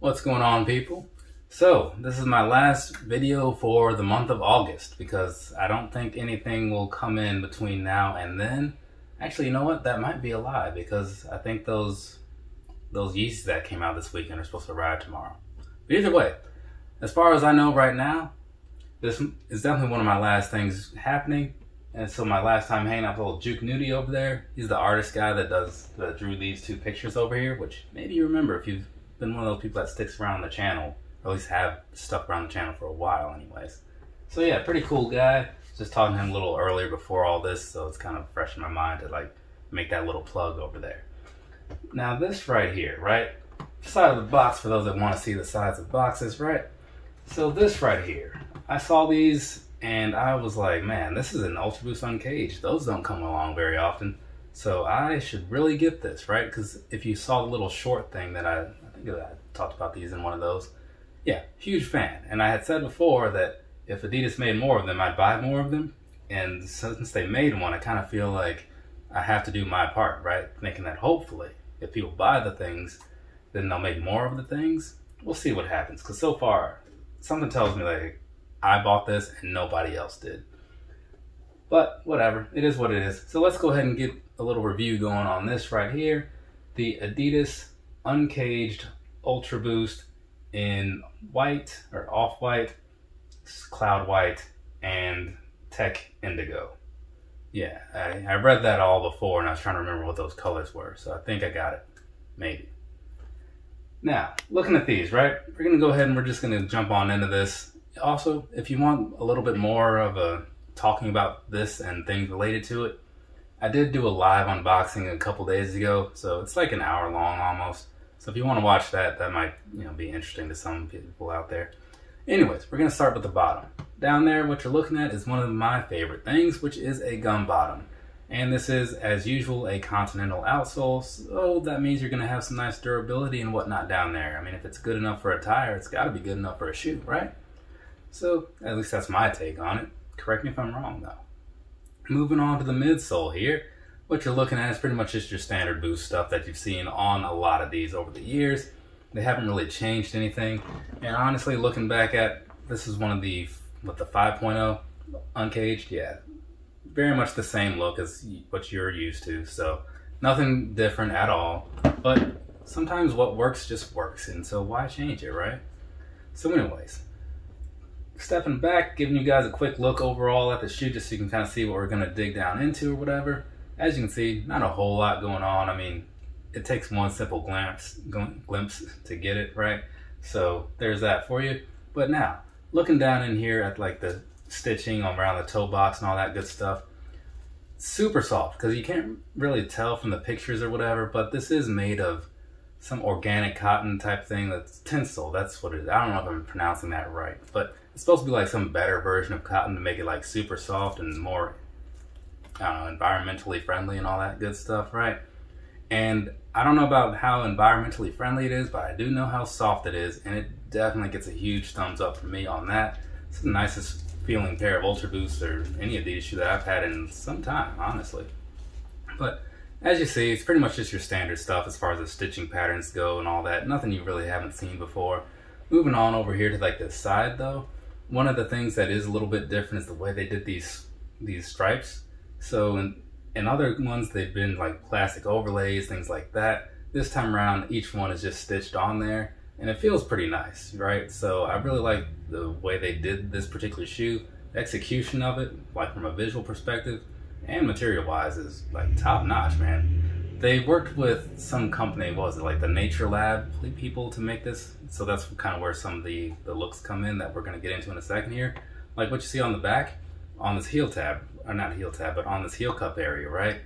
What's going on, people? So, this is my last video for the month of August because I don't think anything will come in between now and then. Actually, you know what? That might be a lie because I think those Yeezys that came out this weekend are supposed to arrive tomorrow. But either way, as far as I know right now, this is definitely one of my last things happening. And so my last time hanging out with old Juke Nudie over there, he's the artist guy that drew these two pictures over here, which maybe you remember if you've been one of those people that sticks around the channel, or at least have stuck around the channel for a while anyways. So yeah, pretty cool guy. Just talking to him a little earlier before all this, so it's kind of fresh in my mind to like make that little plug over there. Now this right here, right? Side of the box for those that want to see the sides of boxes, right? So this right here, I saw these and I was like, man, this is an Ultra Boost Uncaged. Those don't come along very often. So I should really get this, right? Because if you saw the little short thing that I think I talked about these in one of those. Yeah, huge fan. And I had said before that if Adidas made more of them, I'd buy more of them. And since they made one, I kind of feel like I have to do my part, right? Thinking that hopefully if people buy the things, then they'll make more of the things. We'll see what happens. Because so far, something tells me like I bought this and nobody else did. But whatever, it is what it is. So let's go ahead and get a little review going on this right here. The Adidas Uncaged Ultra Boost in white or off-white, cloud white, and tech indigo. Yeah, I read that all before and I was trying to remember what those colors were. So I think I got it, maybe. Now, looking at these, right? We're gonna go ahead and we're just gonna jump on into this. Also, if you want a little bit more of a talking about this and things related to it, I did do a live unboxing a couple days ago, so it's like an hour long almost. So if you want to watch that, that might be interesting to some people out there. Anyways, we're going to start with the bottom. Down there, what you're looking at is one of my favorite things, which is a gum bottom. And this is, as usual, a Continental outsole, so that means you're going to have some nice durability and whatnot down there. I mean, if it's good enough for a tire, it's got to be good enough for a shoe, right? So, at least that's my take on it. Correct me if I'm wrong, though. Moving on to the midsole here, what you're looking at is pretty much just your standard Boost stuff that you've seen on a lot of these over the years. They haven't really changed anything. And honestly, looking back at, this is one of the 5.0 Uncaged, yeah, very much the same look as what you're used to. So nothing different at all. But sometimes what works just works, and so why change it, right? So anyways, stepping back, giving you guys a quick look overall at the shoe just so you can kind of see what we're going to dig down into or whatever. As you can see, not a whole lot going on. I mean, it takes one simple glimpse to get it, right? So there's that for you. But now, looking down in here at like the stitching around the toe box and all that good stuff, super soft because you can't really tell from the pictures or whatever, but this is made of some organic cotton type thing that's Tencel. That's what it is. I don't know if I'm pronouncing that right, but it's supposed to be like some better version of cotton to make it like super soft and more, I don't know, environmentally friendly and all that good stuff, right? And I don't know about how environmentally friendly it is, but I do know how soft it is, and it definitely gets a huge thumbs up from me on that. It's the nicest feeling pair of Ultra Boosts or any of these shoes that I've had in some time, honestly. But as you see, it's pretty much just your standard stuff as far as the stitching patterns go and all that. Nothing you really haven't seen before. Moving on over here to like this side though, one of the things that is a little bit different is the way they did these stripes. So in other ones, they've been like plastic overlays, things like that. This time around, each one is just stitched on there, and it feels pretty nice, right? So I really like the way they did this particular shoe. The execution of it, like from a visual perspective and material-wise, is like top-notch, man. They worked with some company, what was it, like the Nature Lab people to make this. So that's kind of where some of the looks come in that we're going to get into in a second here. Like what you see on the back, on this heel tab, or not heel tab, but on this heel cup area, right?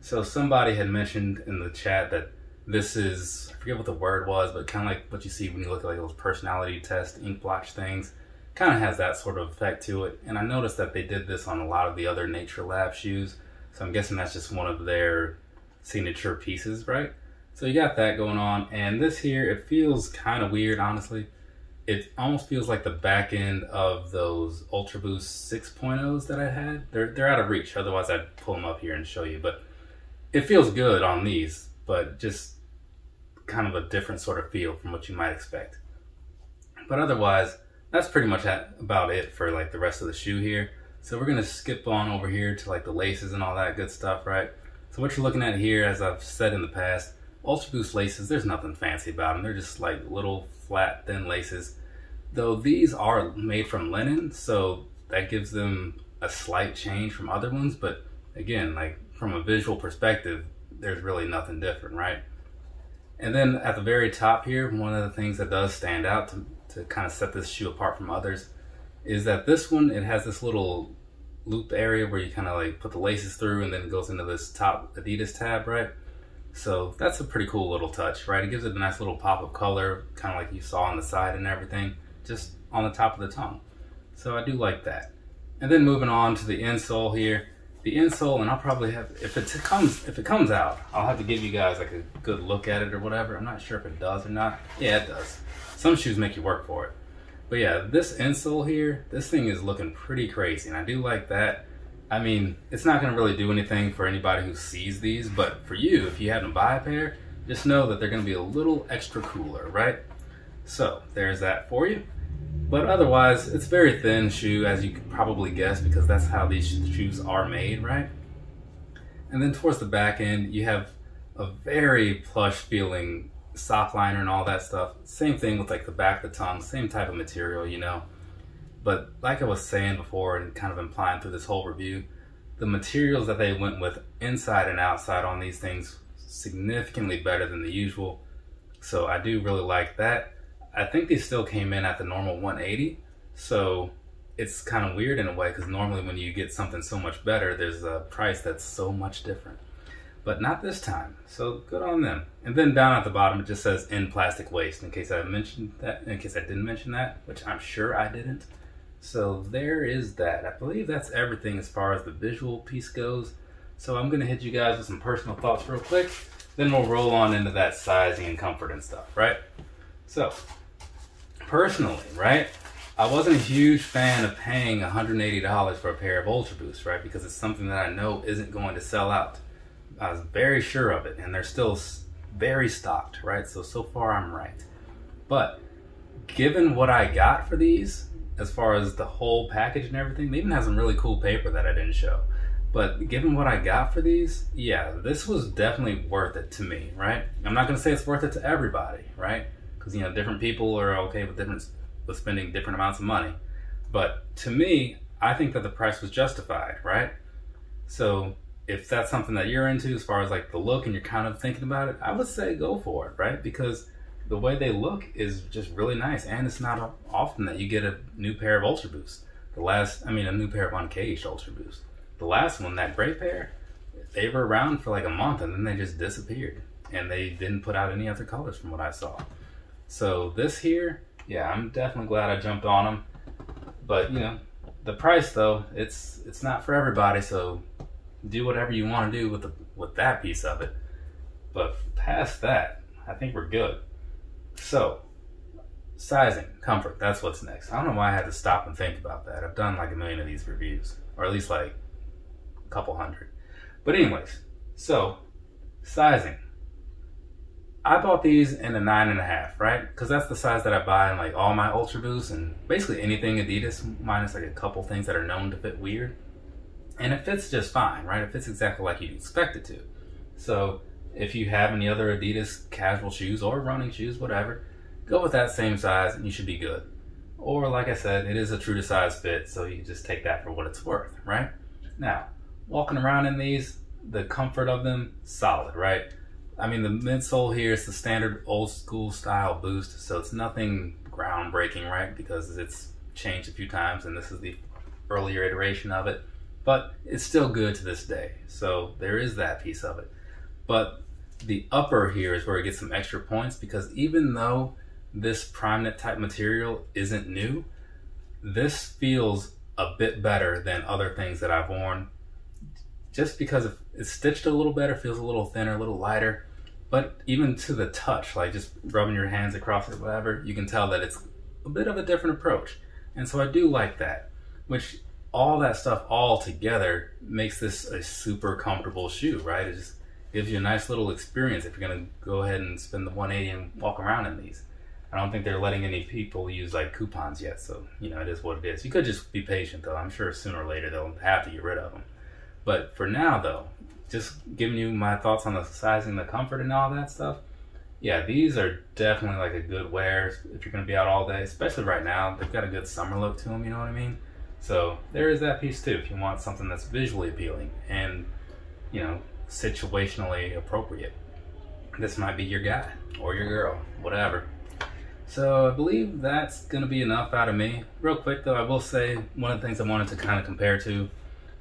So somebody had mentioned in the chat that this is, I forget what the word was, but kind of like what you see when you look at like those personality test ink blotch things. Kind of has that sort of effect to it. And I noticed that they did this on a lot of the other Nature Lab shoes. So I'm guessing that's just one of their signature pieces, right? So you got that going on. And this here, it feels kind of weird, honestly. It almost feels like the back end of those Ultra Boost 6.0s that I had. They're out of reach, otherwise I'd pull them up here and show you. But it feels good on these, but just kind of a different sort of feel from what you might expect. But otherwise, that's pretty much about it for like the rest of the shoe here. So we're gonna skip on over here to like the laces and all that good stuff, right? So what you're looking at here, as I've said in the past, Ultra Boost laces, there's nothing fancy about them. They're just like little flat, thin laces. Though these are made from linen, so that gives them a slight change from other ones. But again, like from a visual perspective, there's really nothing different, right? And then at the very top here, one of the things that does stand out to kind of set this shoe apart from others is that this one, it has this little loop area where you kind of like put the laces through, and then it goes into this top Adidas tab, right? So that's a pretty cool little touch, right? It gives it a nice little pop of color, kind of like you saw on the side and everything, just on the top of the tongue. So I do like that. And then moving on to the insole here. The insole, and I'll probably have, if it comes out, I'll have to give you guys like a good look at it or whatever. I'm not sure if it does or not. Yeah, it does. Some shoes make you work for it. But yeah, this insole here, this thing is looking pretty crazy, and I do like that. I mean, it's not going to really do anything for anybody who sees these, but for you, if you happen to buy a pair, just know that they're going to be a little extra cooler, right? So there's that for you. But otherwise, it's a very thin shoe, as you could probably guess, because that's how these shoes are made, right? And then towards the back end, you have a very plush feeling sock liner and all that stuff. Same thing with like the back of the tongue, same type of material, you know. But like I was saying before and kind of implying through this whole review, the materials that they went with inside and outside on these things significantly better than the usual. So I do really like that. I think they still came in at the normal 180, so it's kind of weird in a way, because normally when you get something so much better, there's a price that's so much different. But not this time, so good on them. And then down at the bottom, it just says "in plastic waste," in case I mentioned that, in case I didn't mention that, which I'm sure I didn't. So there is that. I believe that's everything as far as the visual piece goes. So I'm gonna hit you guys with some personal thoughts real quick, then we'll roll on into that sizing and comfort and stuff, right? So, personally, right, I wasn't a huge fan of paying $180 for a pair of Ultra Boost, right, because it's something that I know isn't going to sell out. I was very sure of it, and they're still very stocked, right? So far I'm right. But given what I got for these, as far as the whole package and everything, they even have some really cool paper that I didn't show. But given what I got for these, yeah, this was definitely worth it to me, right? I'm not gonna say it's worth it to everybody, right? Because, you know, different people are okay with spending different amounts of money. But to me, I think that the price was justified, right? So if that's something that you're into as far as like the look and you're kind of thinking about it, I would say go for it, right? Because the way they look is just really nice, and it's not often that you get a new pair of Ultra Boost. A new pair of Uncaged Ultra Boost. The last one, that gray pair, they were around for like a month and then they just disappeared. And they didn't put out any other colors from what I saw. So this here, yeah, I'm definitely glad I jumped on them. But, you know, the price though, it's not for everybody, so do whatever you want to do with that piece of it. But past that, I think we're good. So, sizing, comfort, that's what's next. I don't know why I had to stop and think about that. I've done like a million of these reviews, or at least like a couple hundred. But anyways, so sizing. I bought these in a 9.5, right? Because that's the size that I buy in like all my Ultra Boosts and basically anything Adidas, minus like a couple things that are known to fit weird. And it fits just fine, right? It fits exactly like you'd expect it to. So if you have any other Adidas casual shoes or running shoes, whatever, go with that same size and you should be good. Or like I said, it is a true to size fit, so you just take that for what it's worth, right? Now, walking around in these, the comfort of them, solid, right? I mean, the midsole here is the standard old school style Boost, so it's nothing groundbreaking, right? Because it's changed a few times and this is the earlier iteration of it. But it's still good to this day, so there is that piece of it. But the upper here is where it gets some extra points, because even though this Primeknit type material isn't new, this feels a bit better than other things that I've worn. Just because it's stitched a little better, feels a little thinner, a little lighter. But even to the touch, like just rubbing your hands across it or whatever, you can tell that it's a bit of a different approach. And so I do like that, which all that stuff all together makes this a super comfortable shoe, right? It just gives you a nice little experience if you're gonna go ahead and spend the 180 and walk around in these. I don't think they're letting any people use like coupons yet, so you know, it is what it is. You could just be patient though. I'm sure sooner or later they'll have to get rid of them. But for now though, just giving you my thoughts on the sizing, the comfort, and all that stuff. Yeah, these are definitely like a good wear if you're going to be out all day, especially right now. They've got a good summer look to them, you know what I mean? So there is that piece too, if you want something that's visually appealing and, you know, situationally appropriate. This might be your guy or your girl, whatever. So I believe that's going to be enough out of me. Real quick though, I will say one of the things I wanted to kind of compare to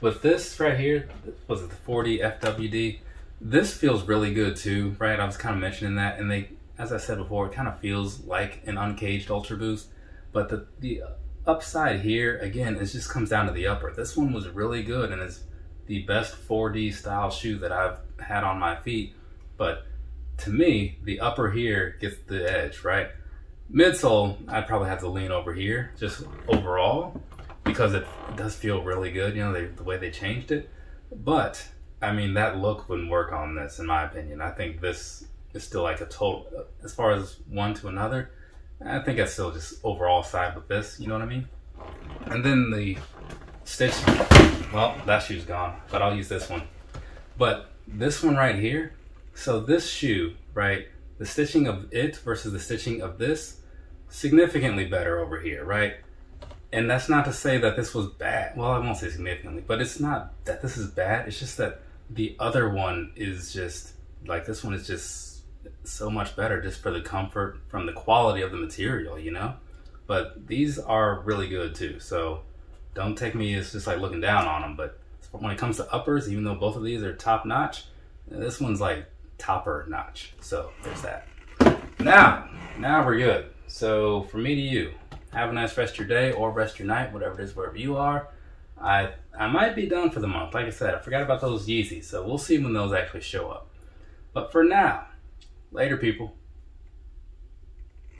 with this right here, was it the 40 FWD? This feels really good too, right? I was kind of mentioning that, and they, as I said before, it kind of feels like an uncaged Ultra Boost. But the upside here, again, it just comes down to the upper. This one was really good and is the best 4D style shoe that I've had on my feet. But to me, the upper here gets the edge, right? Midsole, I'd probably have to lean over here, just overall, because it does feel really good, you know, the way they changed it. But, I mean, that look wouldn't work on this, in my opinion. I think this is still like a total, as far as one to another, I think I'd still just overall side with this, you know what I mean? And then the stitch, well, that shoe's gone, but I'll use this one. But this one right here, so this shoe, right, the stitching of it versus the stitching of this, significantly better over here, right? And that's not to say that this was bad. Well, I won't say significantly, but it's not that this is bad. It's just that the other one is just, like, this one is just so much better just for the comfort from the quality of the material, you know? But these are really good too. So don't take me as just like looking down on them. But when it comes to uppers, even though both of these are top notch, this one's like topper notch. So there's that. Now we're good. So from me to you, have a nice rest of your day or rest of your night, whatever it is, wherever you are. I might be done for the month. Like I said, I forgot about those Yeezys, so we'll see when those actually show up. But for now, later people.